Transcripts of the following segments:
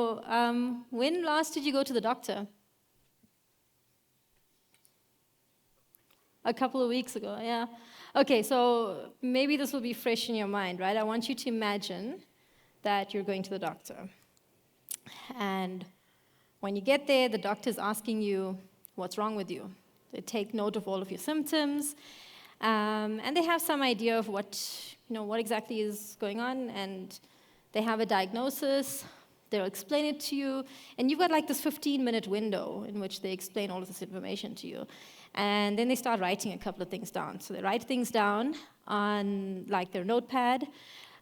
So when last did you go to the doctor? A couple of weeks ago, yeah. Okay, so maybe this will be fresh in your mind, right? I want you to imagine that you're going to the doctor. And when you get there, the doctor's asking you, what's wrong with you? They take note of all of your symptoms, and they have some idea of what exactly is going on, and they have a diagnosis. They'll explain it to you, and you've got like this 15-minute window in which they explain all of this information to you. And then they start writing a couple of things down. So they write things down on like their notepad,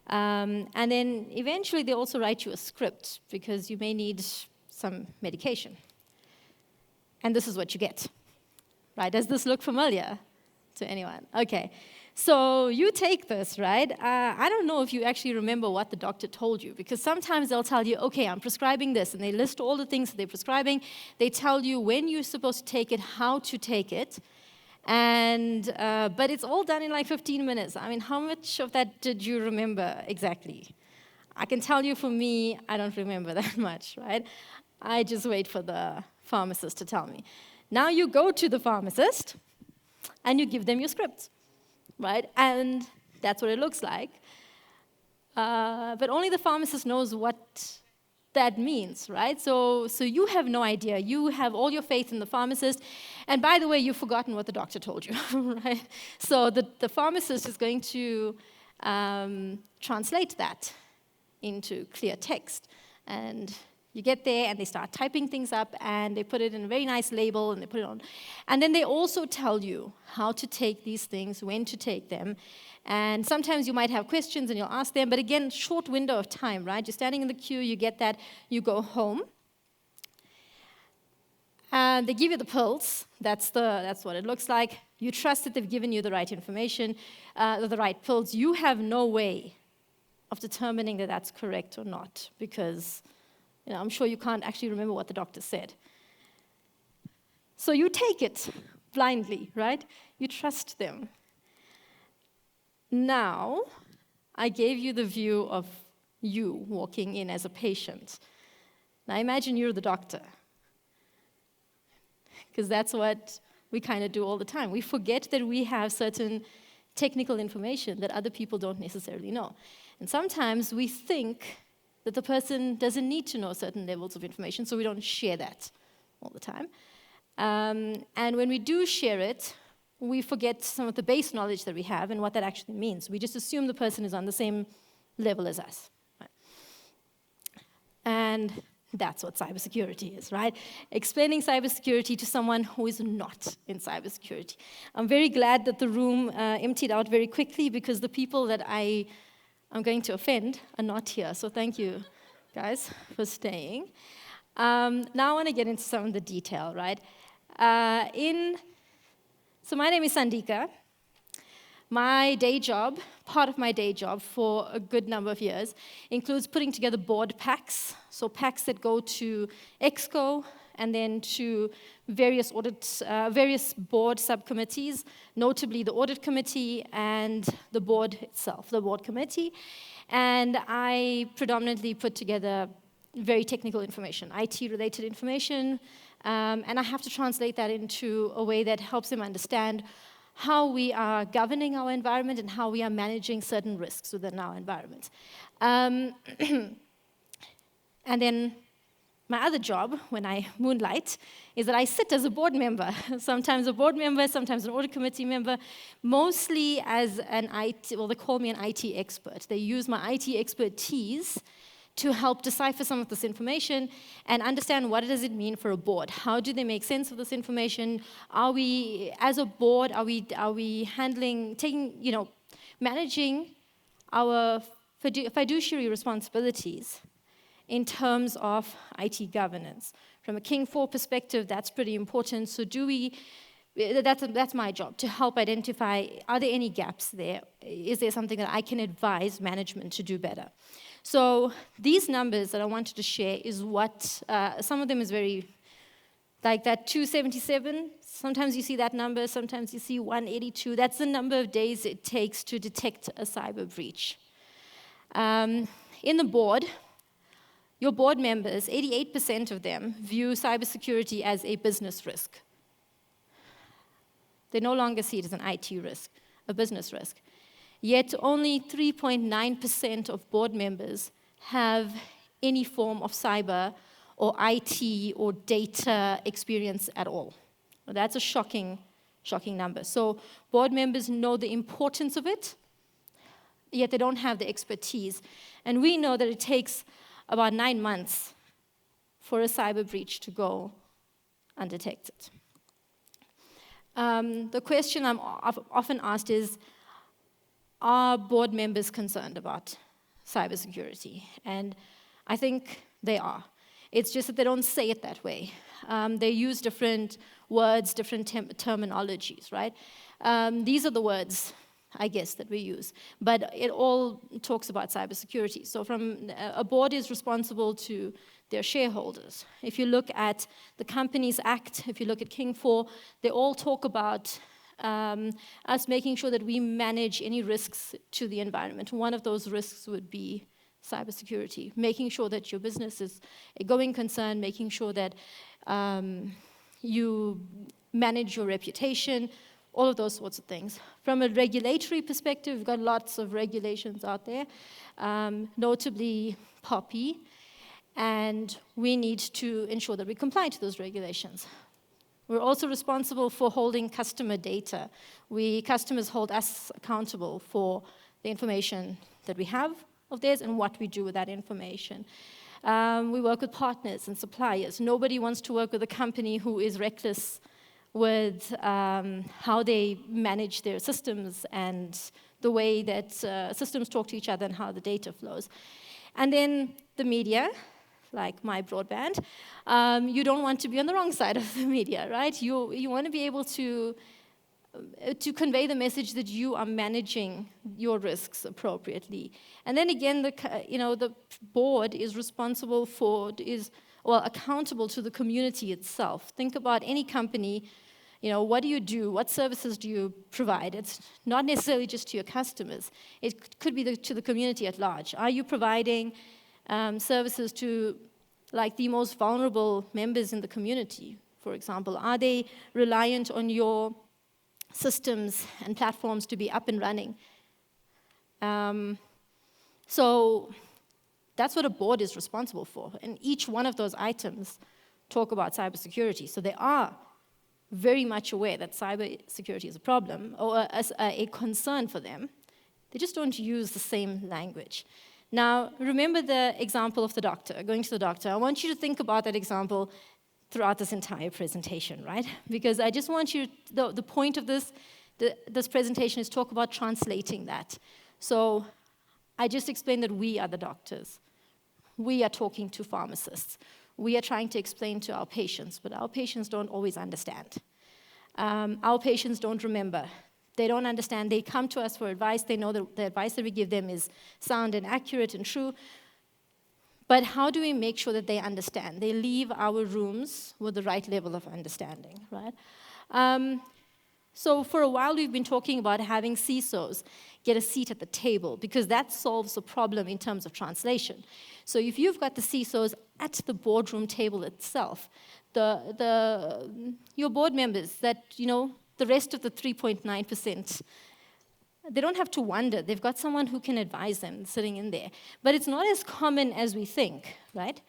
and then eventually they also write you a script because you may need some medication. And this is what you get, right? Does this look familiar to anyone? Okay. So you take this, right? I don't know if you actually remember what the doctor told you, because sometimes they'll tell you, okay, I'm prescribing this, and they list all the things that they're prescribing. They tell you when you're supposed to take it, how to take it, and but it's all done in like 15 minutes. I mean, how much of that did you remember exactly? I can tell you for me, I don't remember that much, right? I just wait for the pharmacist to tell me. Now you go to the pharmacist, and you give them your script. Right? And that's what it looks like. But only the pharmacist knows what that means, right? So you have no idea. You have all your faith in the pharmacist. And by the way, you've forgotten what the doctor told you, right? So the pharmacist is going to translate that into clear text. And you get there, and they start typing things up, and they put it in a very nice label, and they put it on. And then they also tell you how to take these things, when to take them. And sometimes you might have questions, and you'll ask them. But again, short window of time, right? You're standing in the queue, you get that, you go home. And they give you the pills. That's what it looks like. You trust that they've given you the right information, the right pills. You have no way of determining that that's correct or not, because I'm sure you can't actually remember what the doctor said. So you take it blindly, right? You trust them. Now, I gave you the view of you walking in as a patient. Now imagine you're the doctor. Because that's what we kind of do all the time. We forget that we have certain technical information that other people don't necessarily know. And sometimes we think that the person doesn't need to know certain levels of information, so we don't share that all the time. And when we do share it, we forget some of the base knowledge that we have and what that actually means. We just assume the person is on the same level as us. Right? And that's what cybersecurity is, right? Explaining cybersecurity to someone who is not in cybersecurity. I'm very glad that the room emptied out very quickly, because the people that I'm going to offend are not here. So thank you, guys, for staying. Now I want to get into some of the detail, right? So my name is Sandika. My day job, part of my day job for a good number of years, includes putting together board packs. So packs that go to Exco and then to various board subcommittees, notably the audit committee and the board itself, the board committee. And I predominantly put together very technical information, IT-related information, and I have to translate that into a way that helps them understand how we are governing our environment and how we are managing certain risks within our environment. And then my other job, when I moonlight, is that I sit as a board member. Sometimes a board member, sometimes an audit committee member, mostly as an IT, well, they call me an IT expert. They use my IT expertise to help decipher some of this information and understand what does it mean for a board. How do they make sense of this information? Are we, as a board, are we handling, managing our fiduciary responsibilities in terms of IT governance? From a King 4 perspective, that's pretty important. So that's my job, to help identify, are there any gaps there? Is there something that I can advise management to do better? So these numbers that I wanted to share is what, some of them is very, like that 277, sometimes you see that number, sometimes you see 182. That's the number of days it takes to detect a cyber breach. In the board, Your board members, 88% of them view cybersecurity as a business risk. They no longer see it as an IT risk, a business risk. Yet only 3.9% of board members have any form of cyber or IT or data experience at all. That's a shocking number. So board members know the importance of it, yet they don't have the expertise. And we know that it takes about 9 months for a cyber breach to go undetected. The question I'm often asked is, are board members concerned about cybersecurity? And I think they are. It's just that they don't say it that way. They use different words, different terminologies, right? These are the words, I guess, that we use. But it all talks about cybersecurity. So a board is responsible to their shareholders. If you look at the Companies Act, if you look at King 4, they all talk about us making sure that we manage any risks to the environment. One of those risks would be cybersecurity, making sure that your business is a going concern, making sure that you manage your reputation, all of those sorts of things. From a regulatory perspective, we've got lots of regulations out there, notably POPI, and we need to ensure that we comply to those regulations. We're also responsible for holding customer data. Customers hold us accountable for the information that we have of theirs and what we do with that information. We work with partners and suppliers. Nobody wants to work with a company who is reckless with how they manage their systems and the way that systems talk to each other and how the data flows. And then the media, like my broadband, you don't want to be on the wrong side of the media, right? You want to be able to convey the message that you are managing your risks appropriately. And then again, the board is responsible accountable to the community itself. Think about any company. What do you do? What services do you provide? It's not necessarily just to your customers. It could be to the community at large. Are you providing services to the most vulnerable members in the community, for example? Are they reliant on your systems and platforms to be up and running? So that's what a board is responsible for. And each one of those items talk about cybersecurity. So they are very much aware that cybersecurity is a problem or a concern for them. They just don't use the same language. Now, remember the example of the doctor, going to the doctor. I want you to think about that example throughout this entire presentation, right? Because I just want you, the point of this presentation is talk about translating that. So I just explained that we are the doctors. We are talking to pharmacists. We are trying to explain to our patients, but our patients don't always understand. Our patients don't remember. They don't understand. They come to us for advice. They know that the advice that we give them is sound and accurate and true. But how do we make sure that they understand? They leave our rooms with the right level of understanding, right? So for a while, we've been talking about having CISOs get a seat at the table because that solves the problem in terms of translation. So if you've got the CISOs at the boardroom table itself, your board members that, the rest of the 3.9%, they don't have to wonder. They've got someone who can advise them sitting in there. But it's not as common as we think, right?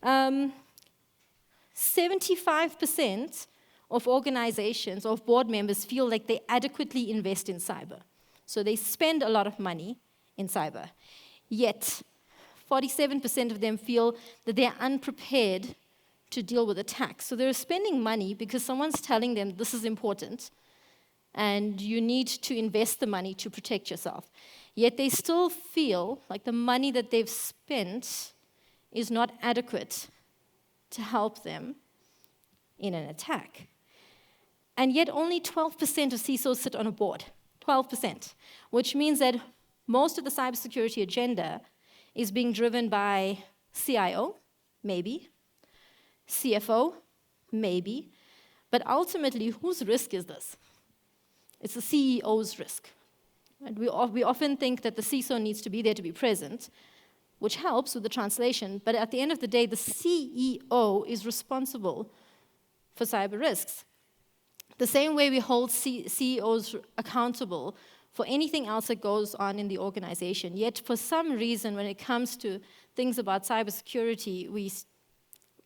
75% of organizations, of board members, feel like they adequately invest in cyber. So they spend a lot of money in cyber. Yet, 47% of them feel that they're unprepared to deal with attacks. So they're spending money because someone's telling them this is important and you need to invest the money to protect yourself. Yet they still feel like the money that they've spent is not adequate to help them in an attack. And yet only 12% of CISOs sit on a board, 12%, which means that most of the cybersecurity agenda is being driven by CIO, maybe, CFO, maybe, but ultimately, whose risk is this? It's the CEO's risk. And we often think that the CISO needs to be there to be present, which helps with the translation, but at the end of the day, the CEO is responsible for cyber risks. The same way we hold CEOs accountable for anything else that goes on in the organization. Yet, for some reason, when it comes to things about cybersecurity,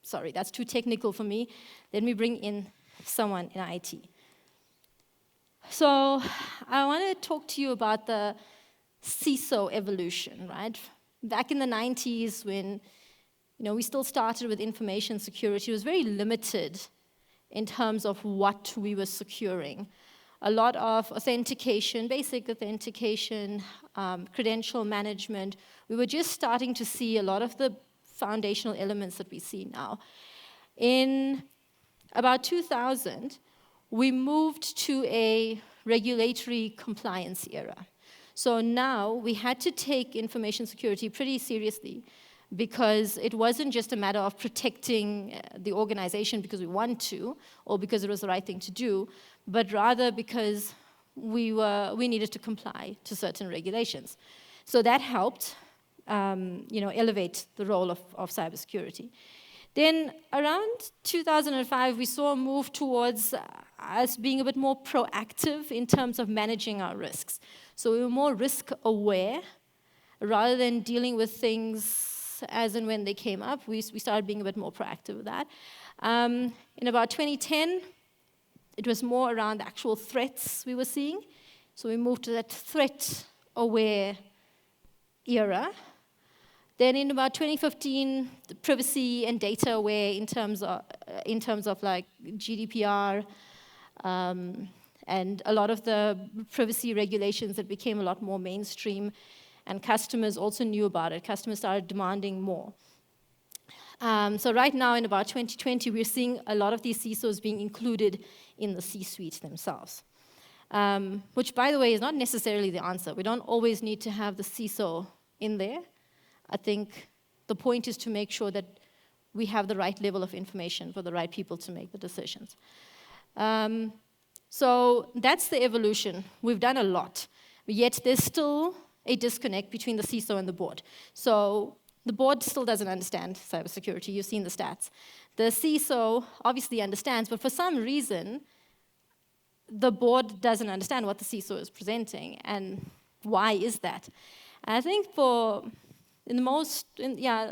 sorry, that's too technical for me. Let me bring in someone in IT. So, I want to talk to you about the CISO evolution, right? Back in the 90s, when we still started with information security, it was very limited in terms of what we were securing. A lot of authentication, basic authentication, credential management. We were just starting to see a lot of the foundational elements that we see now. In about 2000, we moved to a regulatory compliance era. So now we had to take information security pretty seriously, because it wasn't just a matter of protecting the organization because we want to, or because it was the right thing to do, but rather because we needed to comply to certain regulations. So that helped elevate the role of cybersecurity. Then around 2005, we saw a move towards us being a bit more proactive in terms of managing our risks. So we were more risk aware, rather than dealing with things as and when they came up. We started being a bit more proactive with that. In about 2010, it was more around the actual threats we were seeing. So we moved to that threat-aware era. Then in about 2015, the privacy and data aware in terms of like GDPR, and a lot of the privacy regulations that became a lot more mainstream, and customers also knew about it. Customers started demanding more. So right now, in about 2020, we're seeing a lot of these CISOs being included in the C-suite themselves, which, by the way, is not necessarily the answer. We don't always need to have the CISO in there. I think the point is to make sure that we have the right level of information for the right people to make the decisions. So that's the evolution. We've done a lot, yet there's still a disconnect between the CISO and the board. So the board still doesn't understand cybersecurity. You've seen the stats. The CISO obviously understands, but for some reason, the board doesn't understand what the CISO is presenting, and why is that? And I think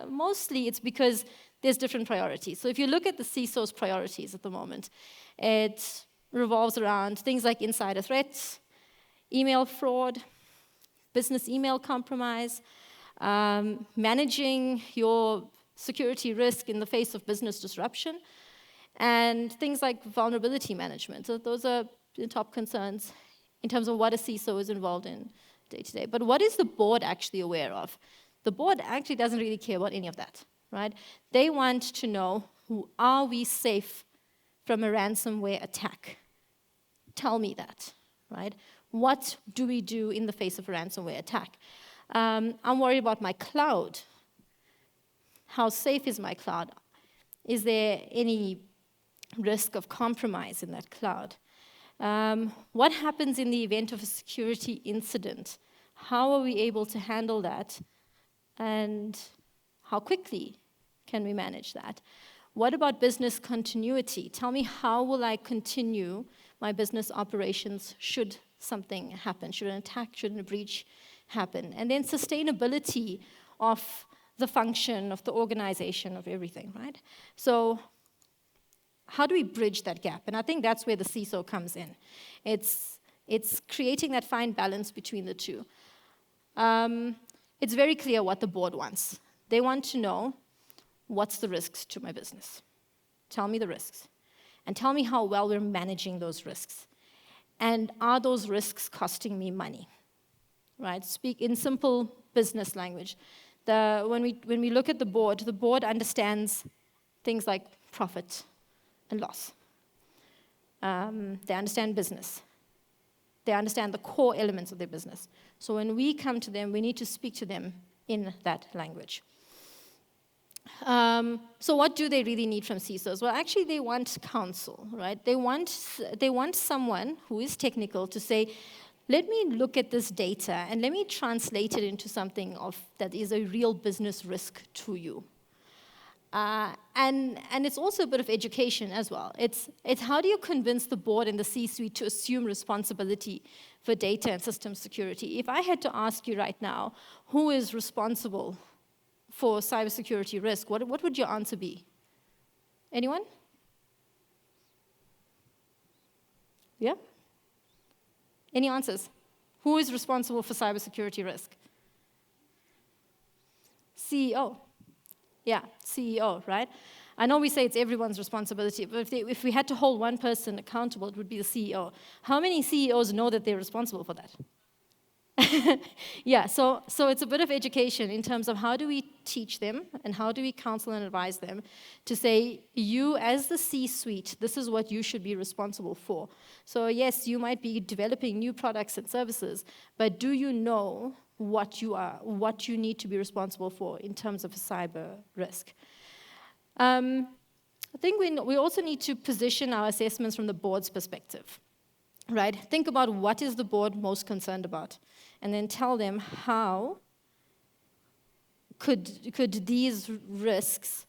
mostly it's because there's different priorities. So if you look at the CISO's priorities at the moment, it revolves around things like insider threats, email fraud, business email compromise, managing your security risk in the face of business disruption, and things like vulnerability management. So those are the top concerns in terms of what a CISO is involved in day to day. But what is the board actually aware of? The board actually doesn't really care about any of that, right? They want to know, are we safe from a ransomware attack? Tell me that, right? What do we do in the face of a ransomware attack? I'm worried about my cloud. How safe is my cloud? Is there any risk of compromise in that cloud? What happens in the event of a security incident? How are we able to handle that? And how quickly can we manage that? What about business continuity? Tell me, how will I continue my business operations should something happen, should an attack, should a breach happen? And then sustainability of the function, of the organization, of everything, right? So how do we bridge that gap? And I think that's where the CISO comes in. It's creating that fine balance between the two. It's very clear what the board wants. They want to know, what's the risks to my business? Tell me the risks. And tell me how well we're managing those risks. And are those risks costing me money? Right? Speak in simple business language. When we look at the board understands things like profit and loss. They understand business. They understand the core elements of their business. So when we come to them, we need to speak to them in that language. So what do they really need from CISOs? Well, actually, they want counsel, right? They want someone who is technical to say, let me look at this data and let me translate it into something that is a real business risk to you. And it's also a bit of education as well. It's how do you convince the board and the C-suite to assume responsibility for data and system security? If I had to ask you right now, who is responsible for cybersecurity risk, what would your answer be? Anyone? Yeah? Any answers? Who is responsible for cybersecurity risk? CEO. Yeah, CEO, right? I know we say it's everyone's responsibility, but if we had to hold one person accountable, it would be the CEO. How many CEOs know that they're responsible for that? Yeah, so it's a bit of education in terms of how do we teach them and how do we counsel and advise them to say, you as the C-suite, this is what you should be responsible for. So yes, you might be developing new products and services, but do you know what you need to be responsible for in terms of a cyber risk? I think we also need to position our assessments from the board's perspective, right? Think about what is the board most concerned about, and then tell them how could these risks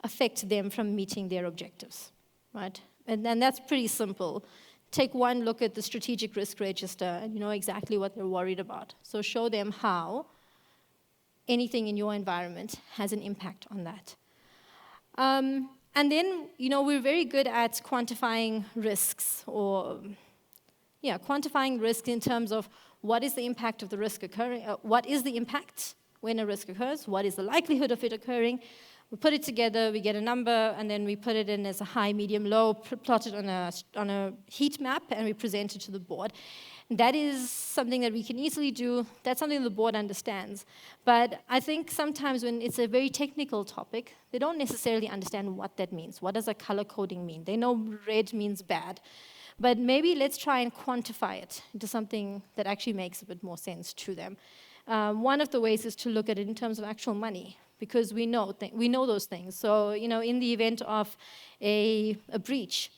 affect them from meeting their objectives, right? And that's pretty simple. Take one look at the strategic risk register and you know exactly what they're worried about. So show them how anything in your environment has an impact on that. And then, you know, we're very good at quantifying risks quantifying risk in terms of what is the impact of the risk occurring, what is the impact when a risk occurs, what is the likelihood of it occurring. We put it together, we get a number, and then we put it in as a high, medium, low, plotted on a heat map, and we present it to the board. That is something that we can easily do. That's something the board understands. But I think sometimes when it's a very technical topic, they don't necessarily understand what that means. What does a color coding mean? They know red means bad. But maybe let's try and quantify it into something that actually makes a bit more sense to them. One of the ways is to look at it in terms of actual money, because we know those things. So, you know, in the event of a breach,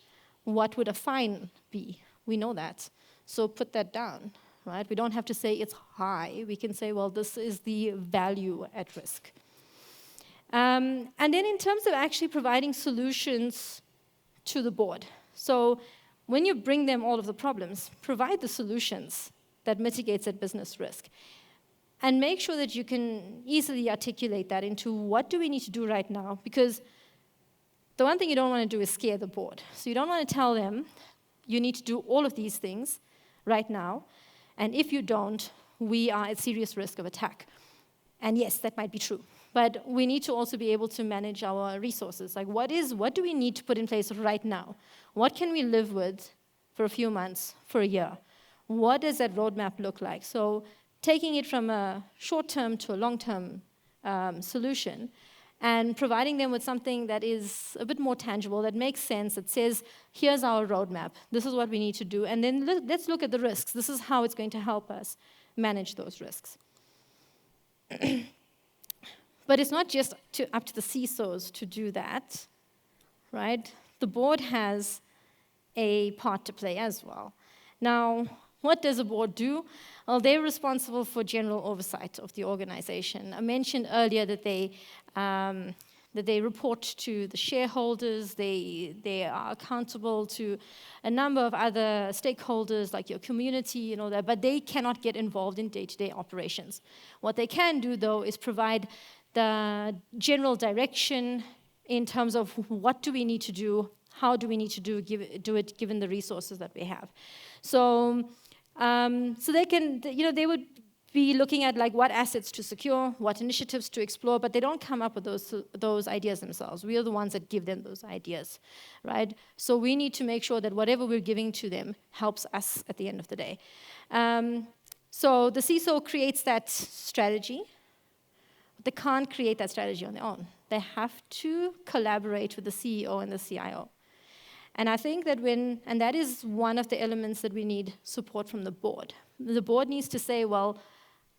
what would a fine be? We know that. So put that down, right? We don't have to say it's high. We can say, well, this is the value at risk. And then in terms of actually providing solutions to the board. So when you bring them all of the problems, provide the solutions that mitigates that business risk. And make sure that you can easily articulate that into what do we need to do right now, because the one thing you don't want to do is scare the board. So you don't want to tell them you need to do all of these things right now, and if you don't, we are at serious risk of attack. And yes, that might be true. But we need to also be able to manage our resources. Like what do we need to put in place right now? What can we live with for a few months, for a year? What does that roadmap look like? So taking it from a short-term to a long-term solution and providing them with something that is a bit more tangible, that makes sense, that says, here's our roadmap, this is what we need to do, and then let's look at the risks. This is how it's going to help us manage those risks. But it's not just up to the CISOs to do that, right? The board has a part to play as well. Now, what does a board do? Well, they're responsible for general oversight of the organization. I mentioned earlier that they report to the shareholders. They are accountable to a number of other stakeholders, like your community and all that, but they cannot get involved in day-to-day operations. What they can do, though, is provide the general direction in terms of what do we need to do, how do we need to do it given the resources that we have. So they can, they would be looking at like what assets to secure, what initiatives to explore, but they don't come up with those ideas themselves. We are the ones that give them those ideas, right? So we need to make sure that whatever we're giving to them helps us at the end of the day. So the CISO creates that strategy. They can't create that strategy on their own. They have to collaborate with the CEO and the CIO. And I think that that is one of the elements that we need support from the board. The board needs to say, well,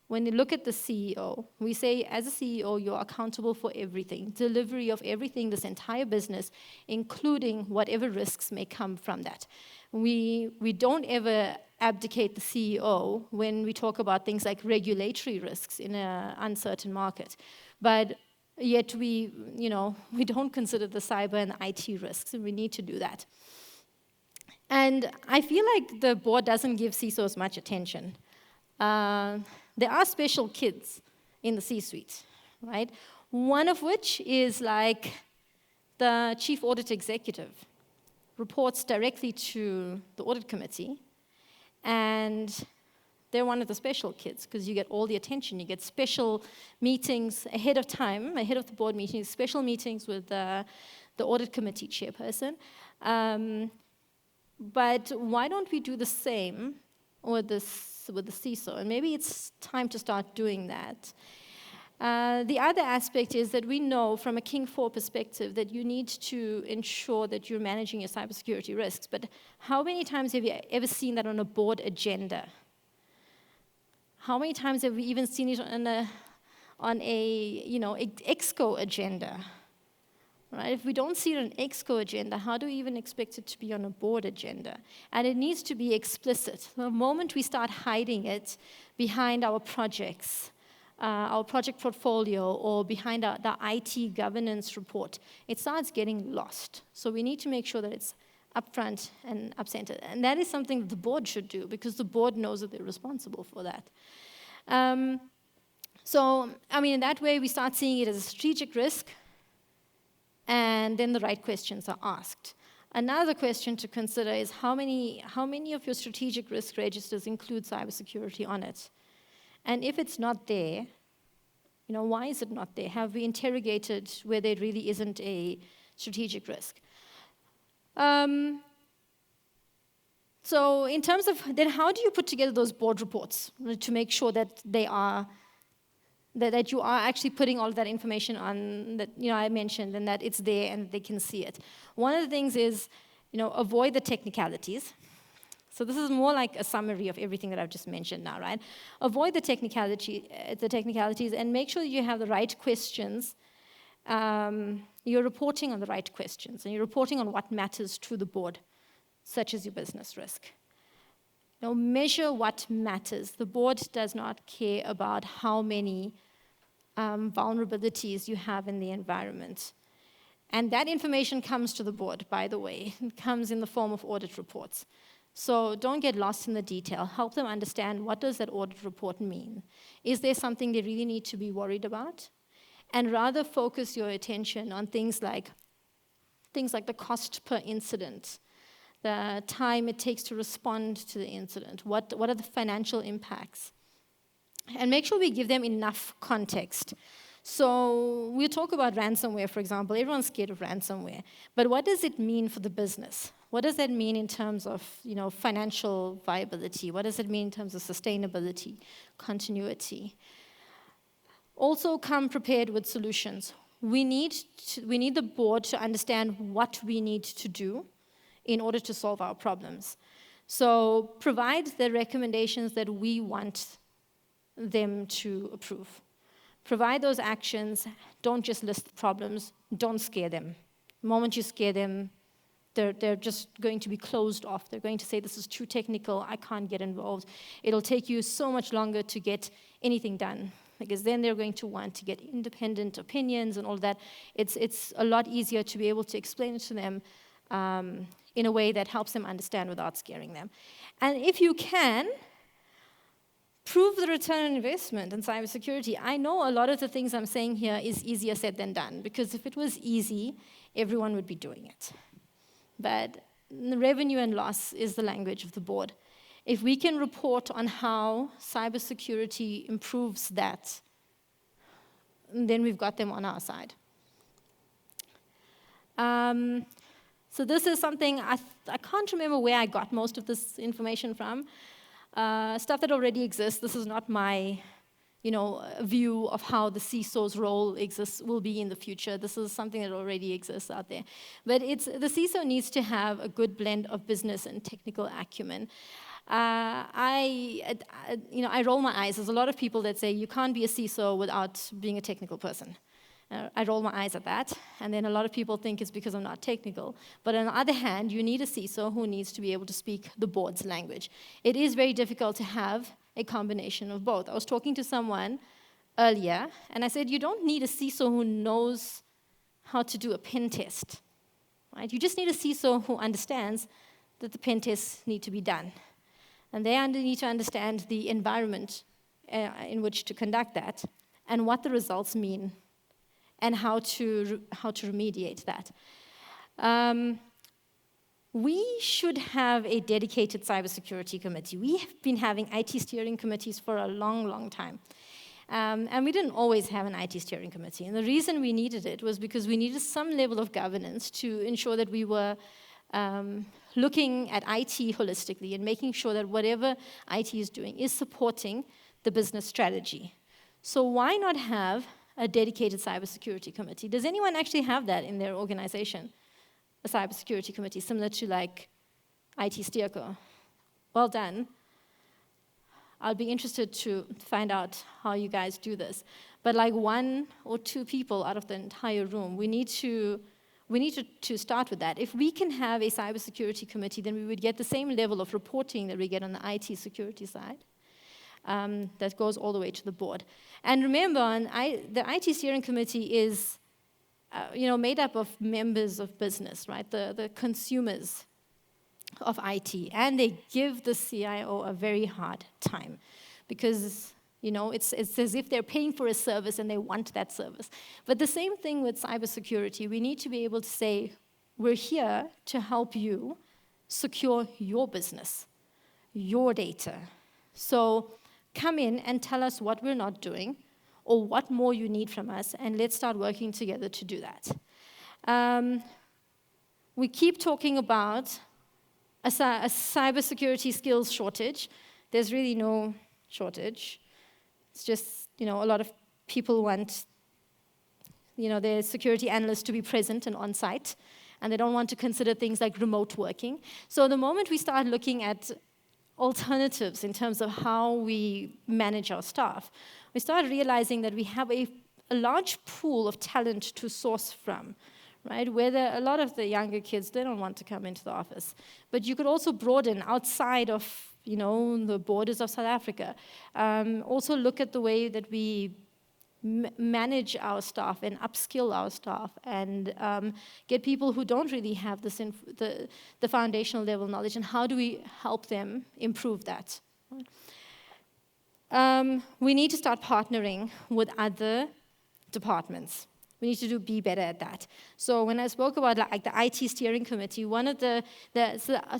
when you look at the CEO, we say, as a CEO, you're accountable for everything, delivery of everything, this entire business, including whatever risks may come from that. We don't ever abdicate the CEO when we talk about things like regulatory risks in an uncertain market. But yet we don't consider the cyber and IT risks, and we need to do that. And I feel like the board doesn't give CISOs much attention. There are special kids in the C-suite, right? One of which is like the chief audit executive, reports directly to the audit committee, and they're one of the special kids because you get all the attention. You get special meetings ahead of time, ahead of the board meetings, special meetings with the audit committee chairperson. But why don't we do the same with the CISO? And maybe it's time to start doing that. The other aspect is that we know from a King 4 perspective that you need to ensure that you're managing your cybersecurity risks. But how many times have you ever seen that on a board agenda? How many times have we even seen it on a ExCo agenda? Right? If we don't see it on an ExCo agenda, how do we even expect it to be on a board agenda? And it needs to be explicit. The moment we start hiding it behind our projects, our project portfolio, or behind the IT governance report, it starts getting lost. So we need to make sure that it's upfront and up-center. And that is something that the board should do, because the board knows that they're responsible for that. So, I mean, in that way, we start seeing it as a strategic risk, and then the right questions are asked. Another question to consider is how many of your strategic risk registers include cybersecurity on it? And if it's not there, why is it not there? Have we interrogated where there really isn't a strategic risk? So in terms of, then how do you put together those board reports to make sure that that you are actually putting all of that information on that I mentioned, and that it's there and they can see it? One of the things is, avoid the technicalities. So this is more like a summary of everything that I've just mentioned now, right? Avoid the technicalities, and make sure that you have the right questions. You're reporting on the right questions, and you're reporting on what matters to the board, such as your business risk. Measure what matters. The board does not care about how many vulnerabilities you have in the environment. And that information comes to the board, by the way. It comes in the form of audit reports. So don't get lost in the detail. Help them understand, what does that audit report mean? Is there something they really need to be worried about? And rather focus your attention on things like the cost per incident, the time it takes to respond to the incident, what are the financial impacts? And make sure we give them enough context. So we'll talk about ransomware, for example. Everyone's scared of ransomware. But what does it mean for the business? What does that mean in terms of financial viability? What does it mean in terms of sustainability, continuity? Also come prepared with solutions. We need the board to understand what we need to do in order to solve our problems. So provide the recommendations that we want them to approve. Provide those actions. Don't just list the problems. Don't scare them. The moment you scare them, they're just going to be closed off. They're going to say, this is too technical, I can't get involved. It'll take you so much longer to get anything done, because then they're going to want to get independent opinions and all that. It's a lot easier to be able to explain it to them in a way that helps them understand without scaring them. And if you can, prove the return on investment in cybersecurity. I know a lot of the things I'm saying here is easier said than done, because if it was easy, everyone would be doing it. But the revenue and loss is the language of the board. If we can report on how cybersecurity improves that, then we've got them on our side. So this is something, I can't remember where I got most of this information from. Stuff that already exists. This is not my view of how the CISO's role will be in the future. This is something that already exists out there. But the CISO needs to have a good blend of business and technical acumen. I roll my eyes. There's a lot of people that say you can't be a CISO without being a technical person. I roll my eyes at that, and then a lot of people think it's because I'm not technical. But on the other hand, you need a CISO who needs to be able to speak the board's language. It is very difficult to have a combination of both. I was talking to someone earlier, and I said, you don't need a CISO who knows how to do a pen test, right? You just need a CISO who understands that the pen tests need to be done. And they need to understand the environment in which to conduct that, and what the results mean, and how to remediate that. We should have a dedicated cybersecurity committee. We have been having IT steering committees for a long, long time. And we didn't always have an IT steering committee. And the reason we needed it was because we needed some level of governance to ensure that we were looking at IT holistically and making sure that whatever IT is doing is supporting the business strategy. So why not have a dedicated cybersecurity committee? Does anyone actually have that in their organization? A cybersecurity committee similar to like IT Steerco? Well done. I'll be interested to find out how you guys do this. But like 1 or 2 people out of the entire room, we need to start with that. If we can have a cybersecurity committee, then we would get the same level of reporting that we get on the IT security side. That goes all the way to the board. And remember, the IT steering committee is made up of members of business, right? The consumers of IT, and they give the CIO a very hard time because it's as if they're paying for a service and they want that service. But the same thing with cybersecurity. We need to be able to say, we're here to help you secure your business, your data. So come in and tell us what we're not doing or what more you need from us, and let's start working together to do that. We keep talking about a cybersecurity skills shortage. There's really no shortage. It's just, a lot of people want, their security analysts to be present and on site, and they don't want to consider things like remote working. So the moment we start looking at alternatives in terms of how we manage our staff, we start realizing that we have a large pool of talent to source from, right? Where a lot of the younger kids, they don't want to come into the office. But you could also broaden outside of, the borders of South Africa. Also look at the way that we manage our staff and upskill our staff and get people who don't really have the foundational level knowledge, and how do we help them improve that? We need to start partnering with other departments. We need to be better at that. So when I spoke about like the IT steering committee, one of the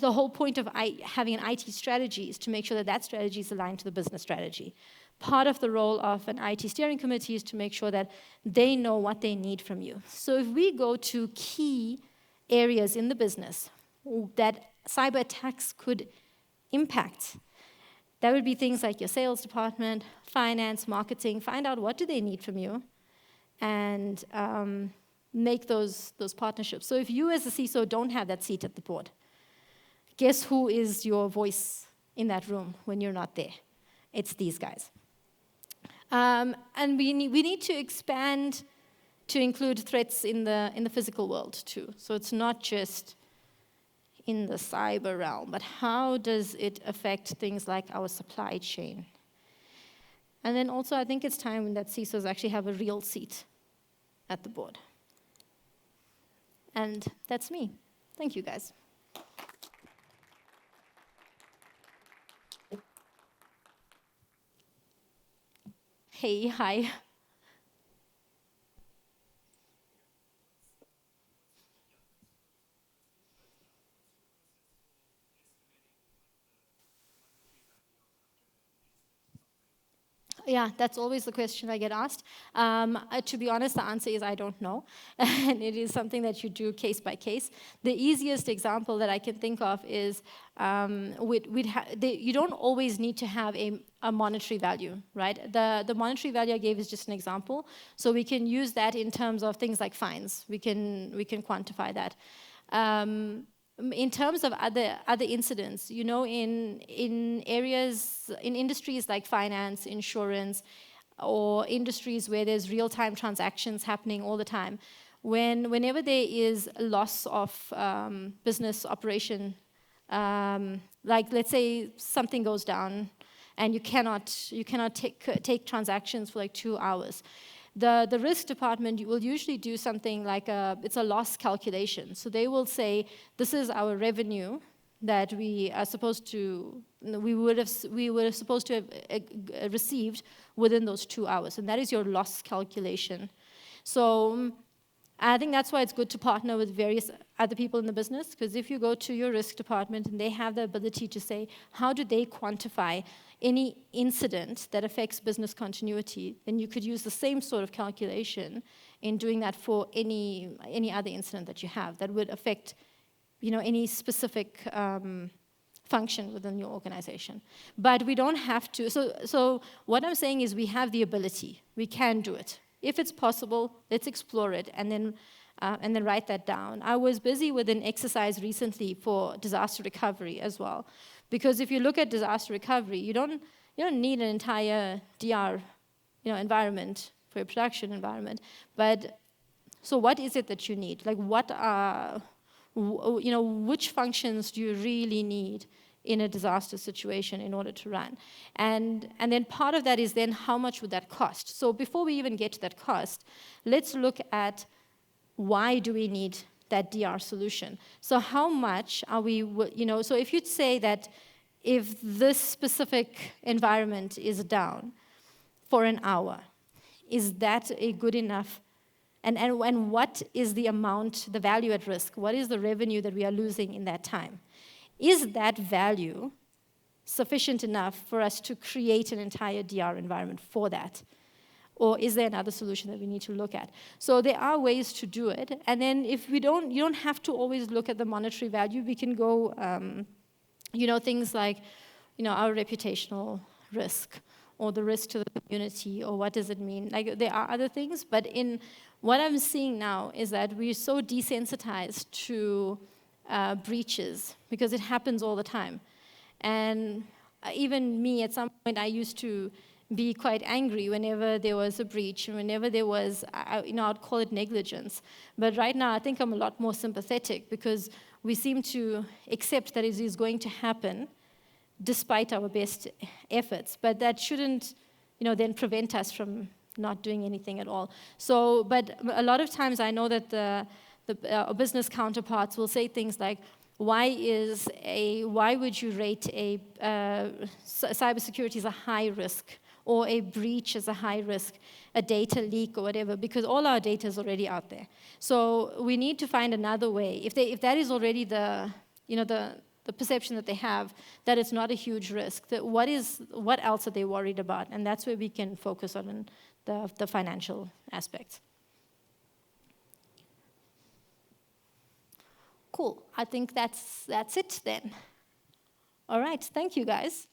whole point of having an IT strategy is to make sure that strategy is aligned to the business strategy. Part of the role of an IT steering committee is to make sure that they know what they need from you. So if we go to key areas in the business that cyber attacks could impact, that would be things like your sales department, finance, marketing. Find out what do they need from you, and make those partnerships. So if you as a CISO don't have that seat at the board, guess who is your voice in that room when you're not there? It's these guys. And we need to expand to include threats in the physical world too. So it's not just in the cyber realm, but how does it affect things like our supply chain? And then also, I think it's time that CISOs actually have a real seat at the board. And that's me. Thank you, guys. Hey, hi. Yeah, that's always the question I get asked. To be honest, the answer is I don't know. And it is something that you do case by case. The easiest example that I can think of is you don't always need to have a monetary value, right? The monetary value I gave is just an example. So we can use that in terms of things like fines. We can quantify that. In terms of other incidents, in areas, in industries like finance, insurance, or industries where there's real-time transactions happening all the time, whenever there is a loss of business operation, like let's say something goes down and you cannot take transactions for like 2 hours, the risk department will usually do something like it's a loss calculation. So they will say, this is our revenue that we are supposed to, we would have supposed to have received within those 2 hours, and that is your loss calculation. So I think that's why it's good to partner with various other people in the business, because if you go to your risk department and they have the ability to say, how do they quantify any incident that affects business continuity, then you could use the same sort of calculation in doing that for any other incident that you have that would affect, any specific function within your organization. But we don't have to. So what I'm saying is we have the ability. We can do it. If it's possible, let's explore it and then write that down. I was busy with an exercise recently for disaster recovery as well, because if you look at disaster recovery, you don't need an entire DR, environment for your production environment. But so what is it that you need? Like what are, which functions do you really need in a disaster situation in order to run? And then part of that is then how much would that cost? So before we even get to that cost, let's look at why do we need that DR solution? So how much are we, so if you'd say that if this specific environment is down for an hour, is that a good enough? And what is the amount, the value at risk? What is the revenue that we are losing in that time? Is that value sufficient enough for us to create an entire DR environment for that? Or is there another solution that we need to look at? So there are ways to do it. And then if you don't have to always look at the monetary value. We can go, things like, our reputational risk or the risk to the community, or what does it mean? Like there are other things, but in what I'm seeing now is that we're so desensitized to breaches because it happens all the time. And even me, at some point, I used to be quite angry whenever there was a breach, and whenever there was, I'd call it negligence. But right now, I think I'm a lot more sympathetic because we seem to accept that it is going to happen despite our best efforts. But that shouldn't, then prevent us from not doing anything at all. So, but a lot of times I know that the business counterparts will say things like, why would you rate a cybersecurity as a high risk, or a breach as a high risk, a data leak or whatever, because all our data is already out there. So we need to find another way. If that is already the perception that they have, that it's not a huge risk, that what else are they worried about? And that's where we can focus on the financial aspects. Cool. I think that's it then. All right. Thank you, guys.